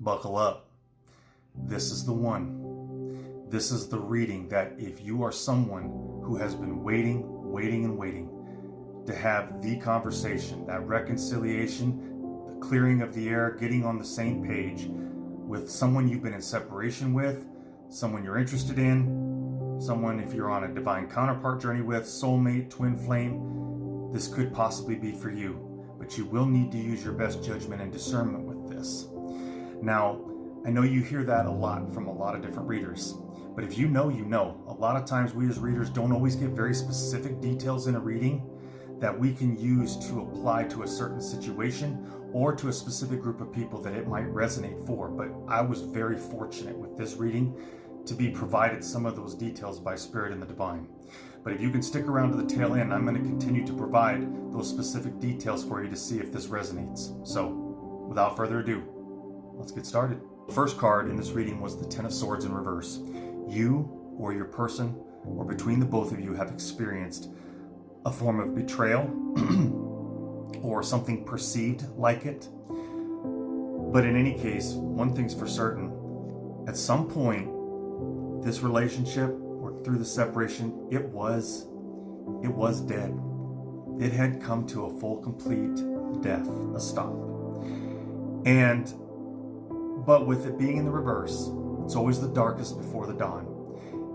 buckle up. This is the one. This is the reading that if you are someone who has been waiting to have the conversation, that reconciliation, the clearing of the air, getting on the same page with someone you've been in separation with, someone you're interested in, someone if you're on a divine counterpart journey with, soulmate, twin flame, this could possibly be for you. But you will need to use your best judgment and discernment with this. Now, I know you hear that a lot from a lot of different readers, but if you know, you know. A lot of times we as readers don't always get very specific details in a reading that we can use to apply to a certain situation or to a specific group of people that it might resonate for. But I was very fortunate with this reading to be provided some of those details by Spirit and the Divine. But if you can stick around to the tail end, I'm going to continue to provide those specific details for you to see if this resonates. So, without further ado, let's get started. The first card in this reading was the Ten of Swords in reverse. You or your person, or between the both of you, have experienced a form of betrayal or something perceived like it. But in any case, one thing's for certain. At some point, this relationship or through the separation, it was dead. It had come to a full, complete death, a stop. But with it being in the reverse, it's always the darkest before the dawn.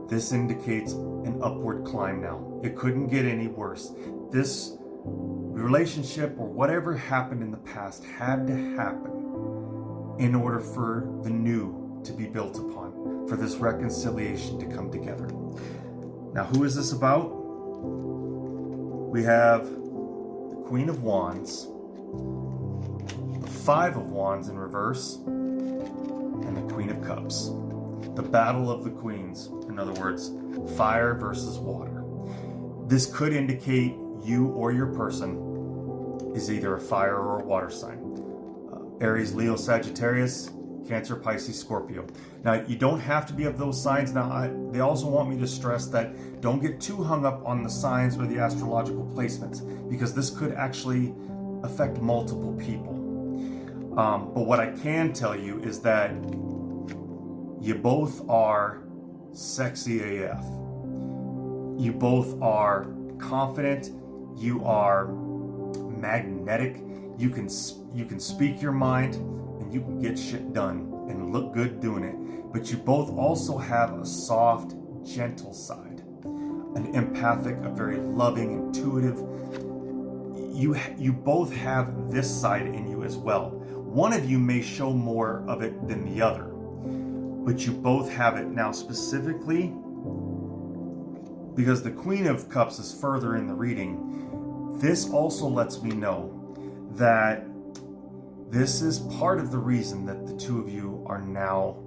This indicates an upward climb now. It couldn't get any worse. This relationship or whatever happened in the past had to happen in order for the new to be built upon, for this reconciliation to come together. Now, who is this about? We have the Queen of Wands, the Five of Wands in reverse, and the Queen of Cups. The battle of the queens. In other words, fire versus water. This could indicate you or your person is either a fire or a water sign. Aries, Leo, Sagittarius, Cancer, Pisces, Scorpio. Now, you don't have to be of those signs. Now, they also want me to stress that don't get too hung up on the signs or the astrological placements, because this could actually affect multiple people. But what I can tell you is that you both are sexy AF. You both are confident. You are magnetic. You can speak your mind and you can get shit done and look good doing it. But you both also have a soft, gentle side, an empathic, a very loving, intuitive. You both have this side in you as well. One of you may show more of it than the other, but you both have it. Now, specifically, because the Queen of Cups is further in the reading, this also lets me know that this is part of the reason that the two of you are now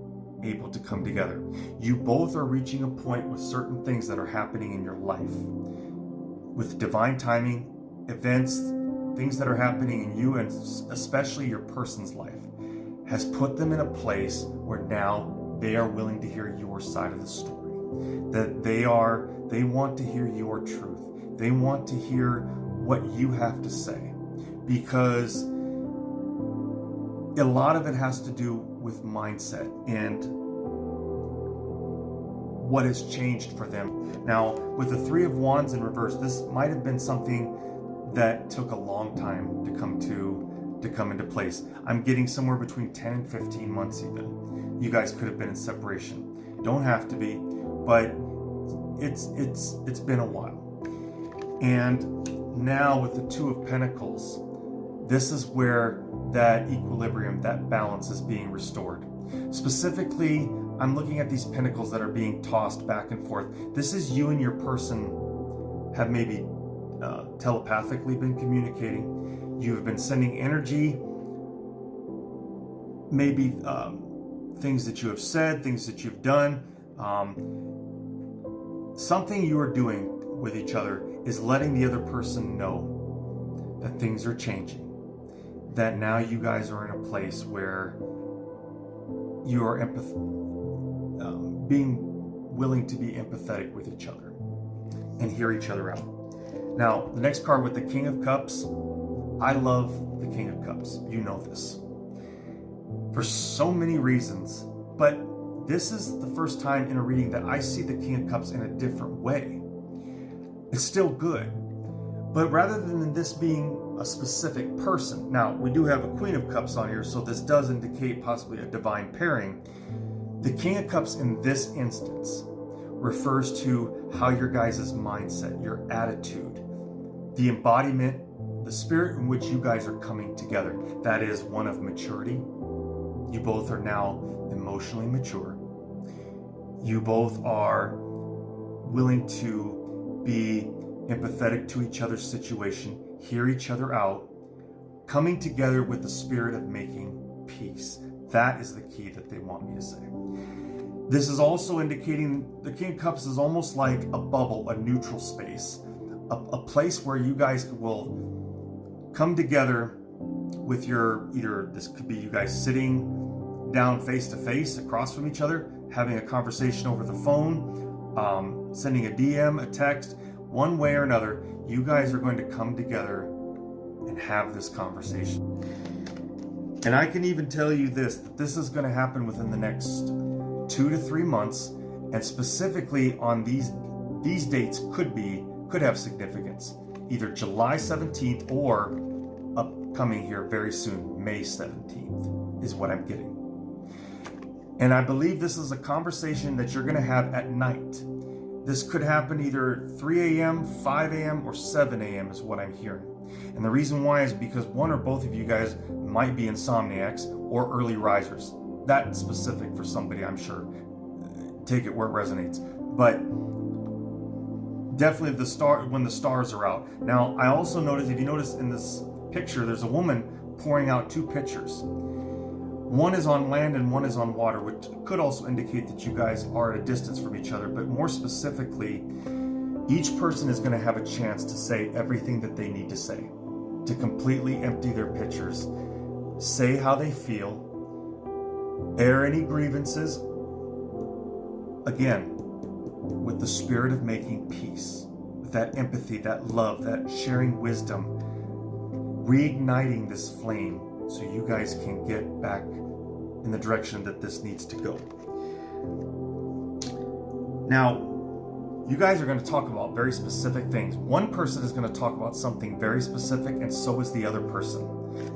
able to come together. You both are reaching a point with certain things that are happening in your life, with divine timing, events, things that are happening in you, and especially your person's life, has put them in a place where now they are willing to hear your side of the story. That they want to hear your truth. They want to hear what you have to say, because a lot of it has to do with mindset and what has changed for them. Now, with the Three of Wands in reverse, this might have been something that took a long time to come into place. I'm getting somewhere between 10 and 15 months even. You guys could have been in separation. Don't have to be, but it's been a while. And now with the Two of Pentacles, this is where that equilibrium, that balance is being restored. Specifically, I'm looking at these pentacles that are being tossed back and forth. This is you and your person have maybe telepathically been communicating. You've been sending energy, maybe things that you have said, things that you've done. Something you are doing with each other is letting the other person know that things are changing. That now you guys are in a place where you are being willing to be empathetic with each other and hear each other out. Now, the next card with the King of Cups, I love the King of Cups. You know this. for so many reasons. But this is the first time in a reading that I see the King of Cups in a different way. It's still good, but rather than this being a specific person, now we do have a Queen of Cups on here, so this does indicate possibly a divine pairing. The King of Cups in this instance refers to how your guys' mindset, your attitude, the embodiment, the spirit in which you guys are coming together. That is one of maturity. You both are now emotionally mature. You both are willing to be empathetic to each other's situation, hear each other out, coming together with the spirit of making peace. That is the key that they want me to say. This is also indicating the King of Cups is almost like a bubble, a neutral space, a place where you guys will come together with your, either this could be you guys sitting down face to face across from each other, having a conversation over the phone, sending a DM, a text, one way or another, you guys are going to come together and have this conversation. And I can even tell you this, that this is going to happen within the next 2 to 3 months, and specifically on these dates could have significance. Either July 17th or upcoming here very soon, May 17th is what I'm getting. And I believe this is a conversation that you're going to have at night. This could happen either 3 a.m., 5 a.m., or 7 a.m. is what I'm hearing. And the reason why is because one or both of you guys might be insomniacs or early risers. That's specific for somebody, I'm sure. Take it where it resonates. But definitely when the stars are out. Now, I also noticed, if you notice in this picture, there's a woman pouring out 2 pitchers. One is on land and one is on water, which could also indicate that you guys are at a distance from each other. But more specifically, each person is going to have a chance to say everything that they need to say, to completely empty their pitchers, say how they feel, air any grievances, again, with the spirit of making peace, with that empathy, that love, that sharing wisdom, reigniting this flame so you guys can get back in the direction that this needs to go. Now, you guys are going to talk about very specific things. One person is going to talk about something very specific, and so is the other person.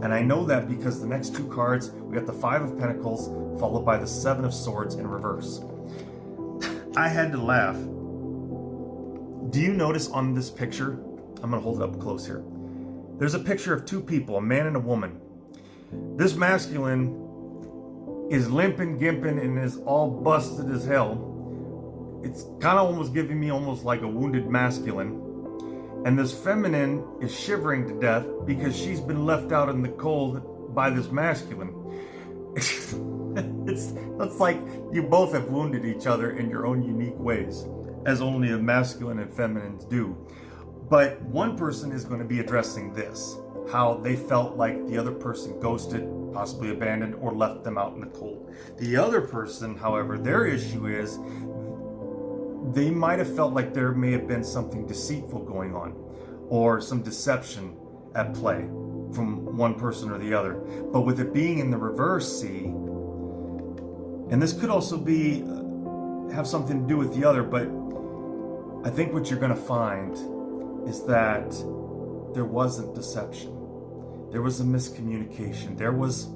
And I know that because the next 2 cards, we got the 5 of Pentacles followed by the 7 of Swords in reverse. I had to laugh. Do you notice on this picture? I'm going to hold it up close here. There's a picture of 2 people, a man and a woman. This masculine is limping, gimping, and is all busted as hell. It's kind of almost giving me almost like a wounded masculine. And this feminine is shivering to death because she's been left out in the cold by this masculine. It's like you both have wounded each other in your own unique ways, as only a masculine and feminines do. But one person is going to be addressing this, how they felt like the other person ghosted, possibly abandoned, or left them out in the cold. The other person, however, their issue is they might have felt like there may have been something deceitful going on, or some deception at play from one person or the other. But with it being in the reverse, see, and this could also be have something to do with the other, but I think what you're going to find is that there wasn't deception. There was a miscommunication. There was,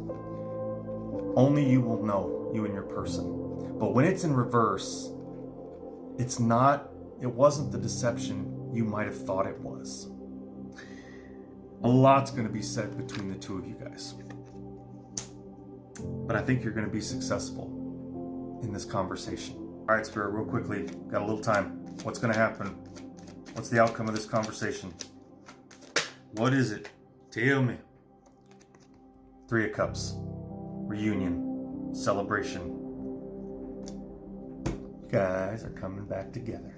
only you will know, you and your person. But when it's in reverse, it wasn't the deception you might have thought it was. A lot's going to be said between the 2 of you guys. But I think you're going to be successful in this conversation. All right, Spirit, real quickly, got a little time. What's going to happen? What's the outcome of this conversation? What is it? Tell me. 3 of Cups. Reunion. Celebration. You guys are coming back together.